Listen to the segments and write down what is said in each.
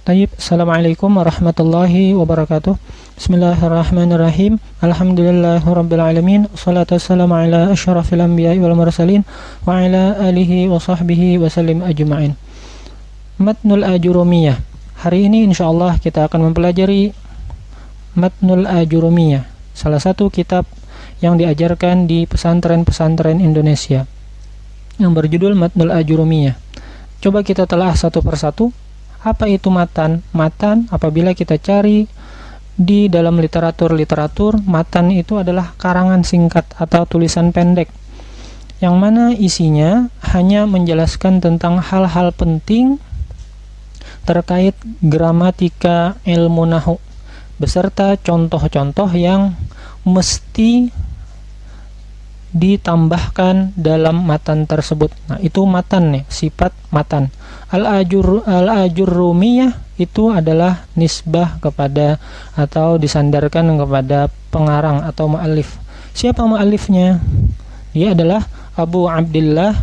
Tayyib, Assalamualaikum warahmatullahi wabarakatuh. Bismillahirrahmanirrahim. Alhamdulillahirabbil alamin. Wassalatu wassalamu ala asyrafil anbiya'i wal mursalin wa ala alihi wa sahbihi wa sallim ajma'in. Matnul Ajurumiyah. Hari ini insyaallah kita akan mempelajari Matnul Ajurumiyah, salah satu kitab yang diajarkan di pesantren-pesantren Indonesia yang berjudul Matnul Ajurumiyah. Coba kita telah satu persatu. Apa itu matan? Matan, apabila kita cari di dalam literatur, matan itu adalah karangan singkat atau tulisan pendek yang mana isinya hanya menjelaskan tentang hal-hal penting terkait gramatika ilmu nahwu beserta contoh-contoh yang mesti ditambahkan dalam matan tersebut. Nah, itu matan nih, sifat matan. Al-Ajurumiyah itu adalah nisbah kepada atau disandarkan kepada pengarang atau muallif. Siapa muallifnya? Dia adalah Abu Abdillah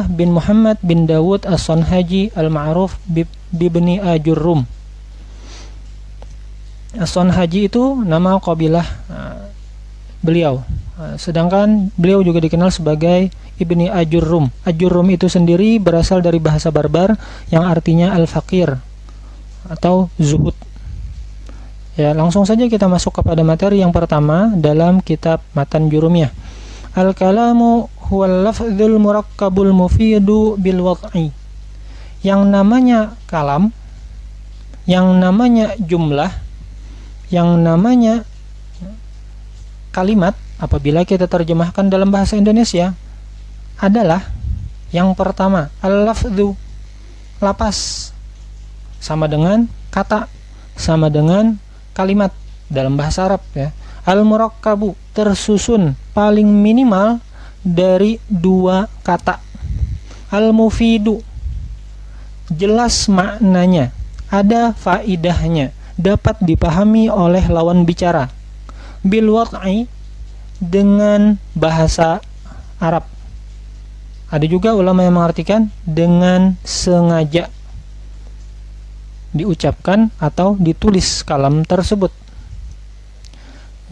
bin Muhammad bin Dawud As-Sonhaji al-Ma'ruf bibni Ajurrum. As-Sonhaji itu nama qabilah beliau. Sedangkan beliau juga dikenal sebagai Ibni Ajurrum. Ajurrum itu sendiri berasal dari bahasa Barbar yang artinya al-faqir atau zuhud. Ya, langsung saja kita masuk kepada materi yang pertama dalam kitab Matan Jurumiyah. Al-kalamu huwal lafdzul murakkabul mufidu bil wad'i. Yang namanya kalam, yang namanya jumlah, yang namanya kalimat apabila kita terjemahkan dalam bahasa Indonesia adalah yang pertama al-lafdhu, lapas, sama dengan kata, sama dengan kalimat dalam bahasa Arab ya. Al-murakkabu, tersusun paling minimal dari dua kata. Al-mufidu, jelas maknanya, ada faidahnya, dapat dipahami oleh lawan bicara. Bil wad'i, dengan bahasa Arab. Ada juga ulama yang mengartikan dengan sengaja diucapkan atau ditulis kalam tersebut.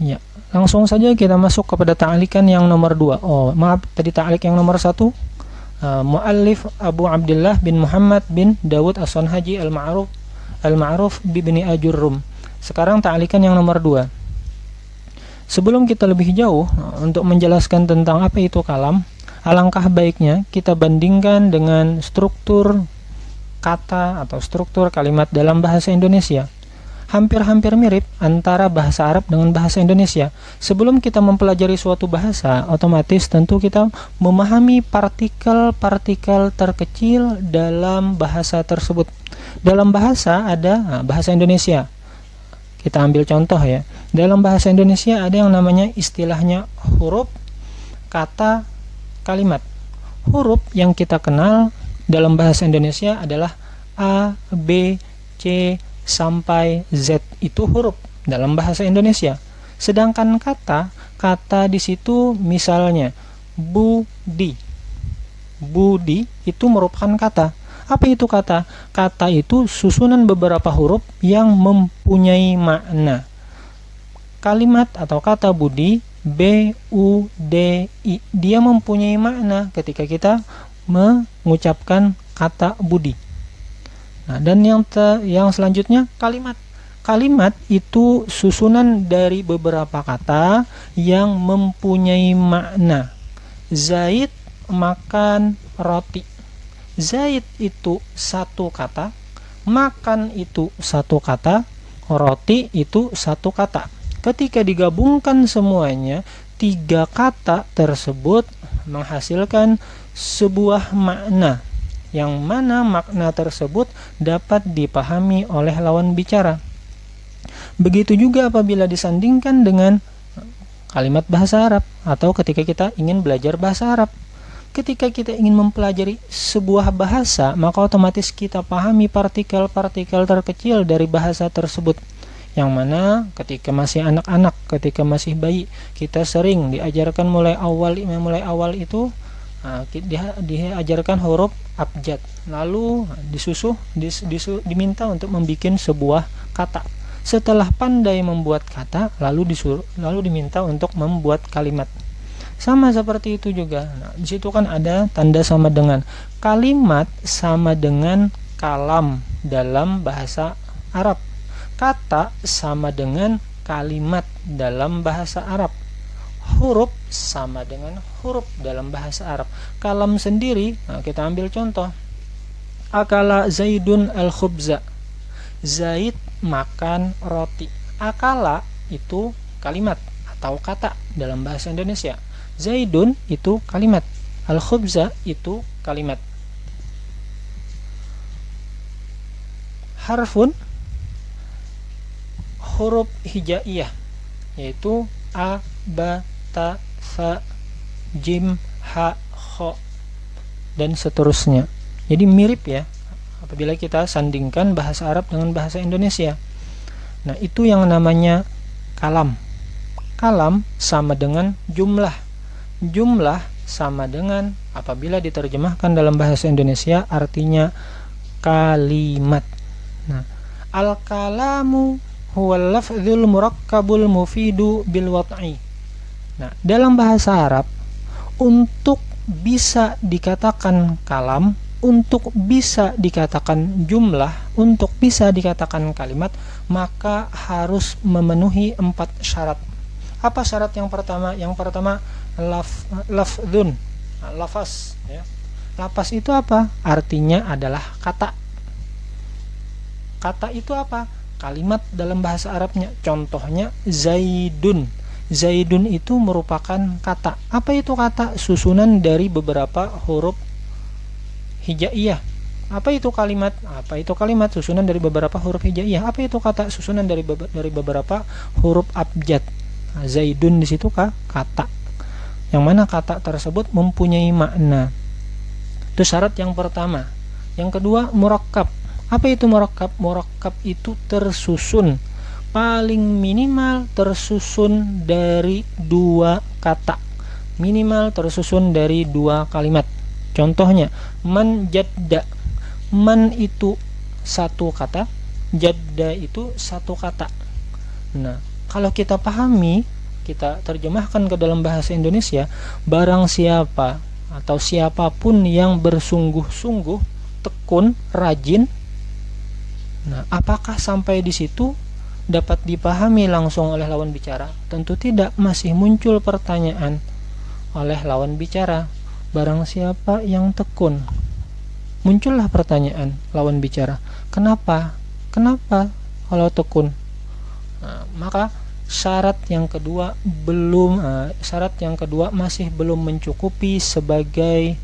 Ya, langsung saja kita masuk kepada ta'likan yang nomor 2. Oh, maaf, tadi ta'lik yang nomor 1. Muallif Abu Abdillah bin Muhammad bin Dawud As-Sonhaji al-Ma'ruf bibni Ajurrum. Sekarang ta'likan yang nomor 2. Sebelum kita lebih jauh untuk menjelaskan tentang apa itu kalam, alangkah baiknya kita bandingkan dengan struktur kata atau struktur kalimat dalam bahasa Indonesia. Hampir-hampir mirip antara bahasa Arab dengan bahasa Indonesia. Sebelum kita mempelajari suatu bahasa, otomatis tentu kita memahami partikel-partikel terkecil dalam bahasa tersebut. Dalam bahasa ada bahasa Indonesia. Kita ambil contoh ya. Dalam bahasa Indonesia ada yang namanya istilahnya huruf, kata, kalimat. Huruf yang kita kenal dalam bahasa Indonesia adalah A, B, C, sampai Z. Itu huruf dalam bahasa Indonesia. Sedangkan kata di situ misalnya Budi. Budi itu merupakan kata. Apa itu kata? Kata itu susunan beberapa huruf yang mempunyai makna. Kalimat atau kata Budi, B-U-D-I, dia mempunyai makna ketika kita mengucapkan kata Budi. Nah, dan yang selanjutnya kalimat. Kalimat itu susunan dari beberapa kata yang mempunyai makna. Zaid makan roti. Zaid itu satu kata, makan itu satu kata, roti itu satu kata. Ketika digabungkan semuanya, tiga kata tersebut menghasilkan sebuah makna, yang mana makna tersebut dapat dipahami oleh lawan bicara. Begitu juga apabila disandingkan dengan kalimat bahasa Arab atau ketika kita ingin belajar bahasa Arab. Ketika kita ingin mempelajari sebuah bahasa, maka otomatis kita pahami partikel-partikel terkecil dari bahasa tersebut. Yang mana ketika masih anak-anak, ketika masih bayi, kita sering diajarkan mulai awal itu Dia ajarkan huruf abjad, lalu diminta untuk membuat sebuah kata. Setelah pandai membuat kata, lalu diminta untuk membuat kalimat. Sama seperti itu juga. Nah, di situ kan ada tanda sama dengan. Kalimat sama dengan kalam dalam bahasa Arab. Kata sama dengan kalimat dalam bahasa Arab. Huruf sama dengan huruf dalam bahasa Arab. Kalam sendiri, kita ambil contoh. Akala Zaidun al-khubza. Zaid makan roti. Akala itu kalimat atau kata dalam bahasa Indonesia. Zaidun itu kalimat. Al-khubza itu kalimat. Harfun, huruf hijaiyah, yaitu a, ba, ta, sa, jim, ha, kho, dan seterusnya. Jadi mirip ya apabila kita sandingkan bahasa Arab dengan bahasa Indonesia. Nah, itu yang namanya kalam. Kalam sama dengan jumlah. Jumlah sama dengan, apabila diterjemahkan dalam bahasa Indonesia, artinya kalimat. Nah, al-kalamu huwal lafzul murakkabul mufidu bil wad'i. Nah, dalam bahasa Arab, untuk bisa dikatakan kalam, untuk bisa dikatakan jumlah, untuk bisa dikatakan kalimat, maka harus memenuhi 4 syarat. Apa syarat yang pertama? Yang pertama, lafzun, lafaz ya. Lafaz itu apa? Artinya adalah kata. Kata itu apa? Kalimat dalam bahasa Arabnya. Contohnya Zaidun. Zaidun itu merupakan kata. Apa itu kata? Susunan dari beberapa huruf hijaiyah. Apa itu kalimat? Apa itu kalimat? Susunan dari beberapa huruf hijaiyah. Apa itu kata? Susunan dari beberapa huruf abjad. Nah, Zaidun di situ kata. Yang mana kata tersebut mempunyai makna. Itu syarat yang pertama. Yang kedua, murakkab. Apa itu murakkab? Murakkab itu tersusun. Paling minimal tersusun dari 2 kata. Minimal tersusun dari 2 kalimat. Contohnya, man jadda. Man itu 1 kata, jadda itu 1 kata. Nah, kalau kita pahami, kita terjemahkan ke dalam bahasa Indonesia, barang siapa atau siapapun yang bersungguh-sungguh, tekun, rajin. Nah, apakah sampai di situ dapat dipahami langsung oleh lawan bicara? Tentu tidak, masih muncul pertanyaan oleh lawan bicara. Barang siapa yang tekun, muncullah pertanyaan lawan bicara, kenapa kalau tekun? Nah, maka syarat yang kedua masih belum mencukupi sebagai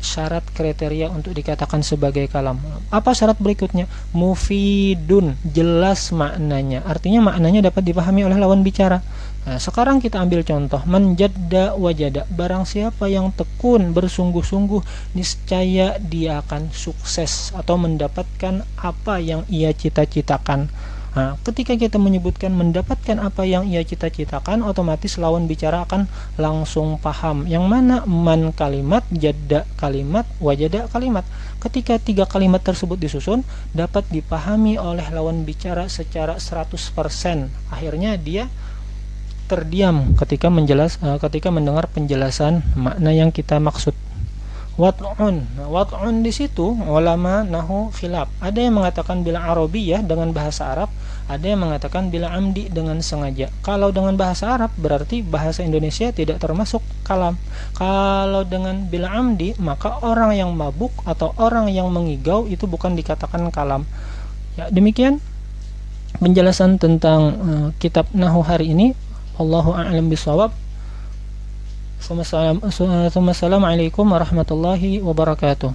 syarat kriteria untuk dikatakan sebagai kalam. Apa syarat berikutnya? Mufidun, jelas maknanya. Artinya maknanya dapat dipahami oleh lawan bicara. Nah, sekarang kita ambil contoh, man jadda wajada. Barang siapa yang tekun, bersungguh-sungguh, niscaya dia akan sukses atau mendapatkan apa yang ia cita-citakan. Nah, ketika kita menyebutkan mendapatkan apa yang ia cita-citakan, otomatis lawan bicara akan langsung paham. Yang mana man kalimat, jadda kalimat, wajada kalimat. Ketika 3 kalimat tersebut disusun, dapat dipahami oleh lawan bicara secara 100%. Akhirnya dia terdiam ketika mendengar penjelasan makna yang kita maksud. Wat'un di situ ulama nahu khilaf. Ada yang mengatakan bila Arabiyah dengan bahasa Arab, ada yang mengatakan bila amdi dengan sengaja. Kalau dengan bahasa Arab berarti bahasa Indonesia tidak termasuk kalam. Kalau dengan bila amdi, maka orang yang mabuk atau orang yang mengigau itu bukan dikatakan kalam. Ya, demikian penjelasan tentang kitab Nahwu hari ini. Wallahu a'lam bishawab. Assalamualaikum warahmatullahi wabarakatuh.